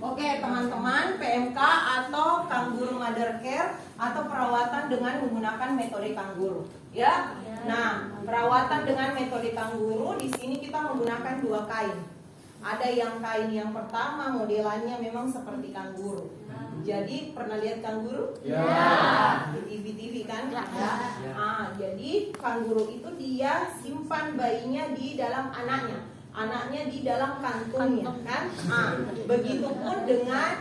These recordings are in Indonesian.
Oke teman-teman, PMK atau Kangguru Mother Care atau perawatan dengan menggunakan metode kangguru, ya. Nah, perawatan dengan metode kangguru di sini kita menggunakan dua kain. Ada yang kain yang pertama modelannya memang seperti kangguru. Jadi pernah lihat kangguru? Ya. Di TV-TV kan? Ya. Jadi kangguru itu dia simpan bayinya di dalam anaknya di dalam kantungnya, kan? Begitupun dengan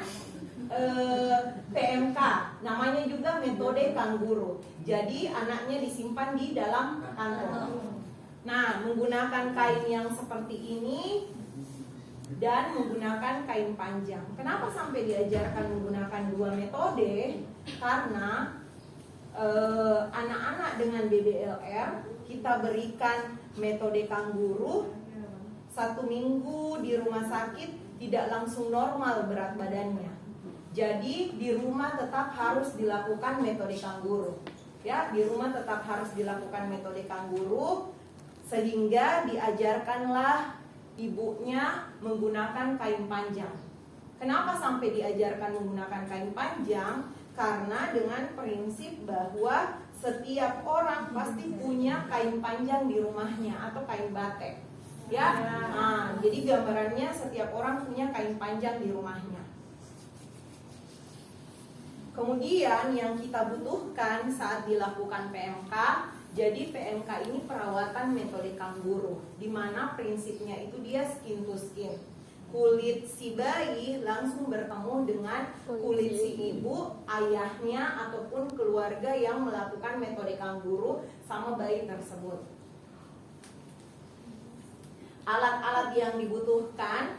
PMK, namanya juga metode kangguru. Jadi anaknya disimpan di dalam kantung. Nah, menggunakan kain yang seperti ini dan menggunakan kain panjang. Kenapa sampai diajarkan menggunakan dua metode? Karena anak-anak dengan BBLR kita berikan metode kangguru, 1 minggu di rumah sakit tidak langsung normal berat badannya. Jadi di rumah tetap harus dilakukan metode kangguru. Ya, di rumah tetap harus dilakukan metode kangguru sehingga diajarkanlah ibunya menggunakan kain panjang. Kenapa sampai diajarkan menggunakan kain panjang? Karena dengan prinsip bahwa setiap orang pasti punya kain panjang di rumahnya atau kain batik. Ya, jadi gambarannya setiap orang punya kain panjang di rumahnya. Kemudian yang kita butuhkan saat dilakukan PMK, jadi PMK ini perawatan metode kangguru, di mana prinsipnya itu dia skin to skin. Kulit si bayi langsung bertemu dengan kulit si ibu, ayahnya ataupun keluarga yang melakukan metode kangguru sama bayi tersebut. Alat-alat yang dibutuhkan,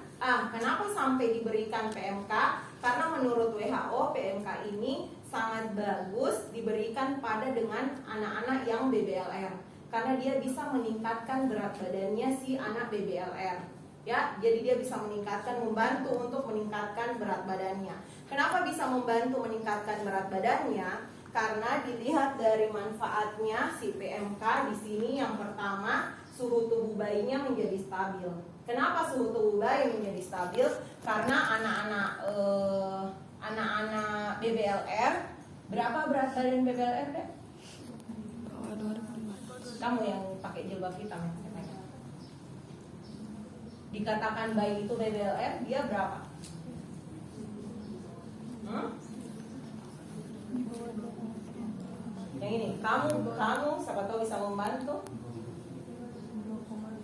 kenapa sampai diberikan PMK? Karena menurut WHO PMK ini sangat bagus diberikan pada dengan anak-anak yang BBLR, karena dia bisa meningkatkan berat badannya si anak BBLR. Ya, jadi dia bisa membantu untuk meningkatkan berat badannya. Kenapa bisa membantu meningkatkan berat badannya? Karena dilihat dari manfaatnya si PMK di sini, yang pertama, suhu tubuh bayinya menjadi stabil. Kenapa suhu tubuh bayi menjadi stabil? Karena anak-anak BBLR, berapa berat badan BBLR deh? Kamu yang pakai jilbab hitam ya? Dikatakan bayi itu BBLR, dia berapa? Yang ini, kamu siapa tahu bisa membantu.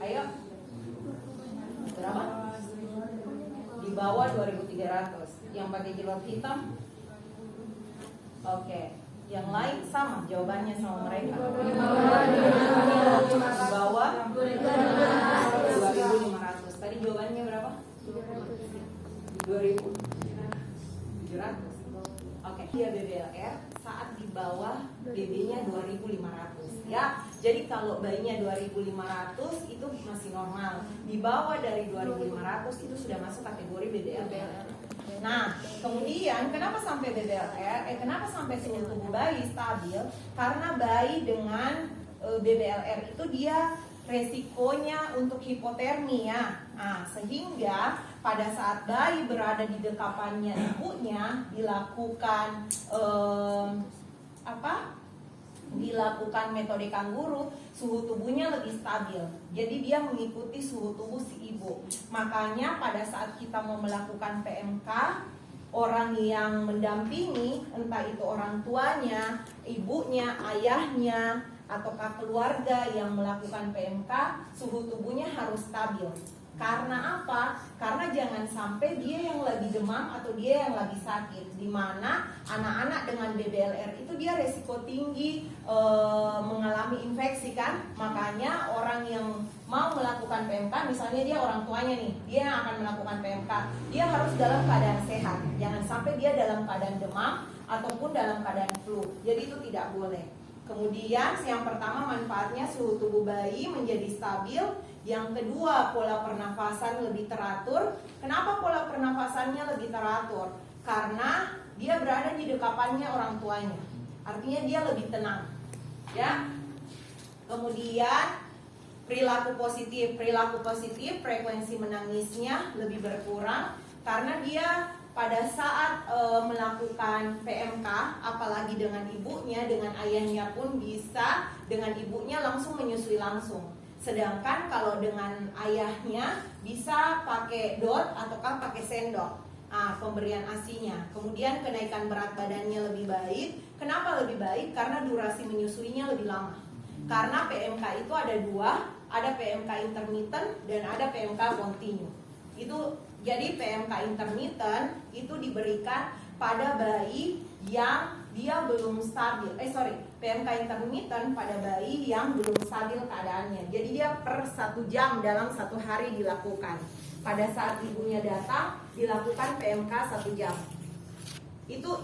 Ayo, berapa? Di bawah 2.300. Yang pakai jilbab hitam? Oke. Yang lain sama, jawabannya sama mereka. Di bawah 2.500. Tadi jawabannya berapa? 2.700. Oke. Dia BBLR saat di bawah BB-nya 2.500. Ya. Jadi kalau bayinya 2.500 itu masih normal. Di bawah dari 2.500 itu sudah masuk kategori BBLR. Nah, kemudian kenapa sampai BBLR? Kenapa sampai suhu tubuh bayi stabil? Karena bayi dengan BBLR itu dia resikonya untuk hipotermia. Sehingga pada saat bayi berada di dekapannya ibunya dilakukan dilakukan metode kangguru, suhu tubuhnya lebih stabil. Jadi dia mengikuti suhu tubuh si ibu. Makanya pada saat kita mau melakukan PMK, orang yang mendampingi, entah itu orang tuanya, ibunya, ayahnya, ataukah keluarga yang melakukan PMK, suhu tubuhnya harus stabil. Karena apa? Karena jangan sampai dia yang lagi demam atau dia yang lagi sakit. Dimana anak-anak dengan BBLR itu dia resiko tinggi mengalami infeksi kan. Makanya orang yang mau melakukan PMK, misalnya dia orang tuanya nih, dia yang akan melakukan PMK, dia harus dalam keadaan sehat. Jangan sampai dia dalam keadaan demam ataupun dalam keadaan flu. Jadi itu tidak boleh. Kemudian yang pertama manfaatnya suhu tubuh bayi menjadi stabil. Yang kedua, pola pernafasan lebih teratur. Kenapa pola pernafasannya lebih teratur? Karena dia berada di dekapannya orang tuanya. Artinya dia lebih tenang. Ya. Kemudian perilaku positif, frekuensi menangisnya lebih berkurang karena dia pada saat melakukan PMK, apalagi dengan ibunya, dengan ayahnya pun bisa, dengan ibunya langsung menyusui langsung. Sedangkan kalau dengan ayahnya bisa pakai DOT ataukah pakai sendok. Pemberian ASI-nya. Kemudian kenaikan berat badannya lebih baik. Kenapa lebih baik? Karena durasi menyusuinya lebih lama. Karena PMK itu ada dua, ada PMK intermittent dan ada PMK continue. Jadi PMK intermittent itu diberikan pada bayi yang dia belum stabil. PMK intermittent pada bayi yang belum stabil keadaannya. Jadi dia per 1 jam dalam 1 hari dilakukan. Pada saat ibunya datang dilakukan PMK 1 jam. Itu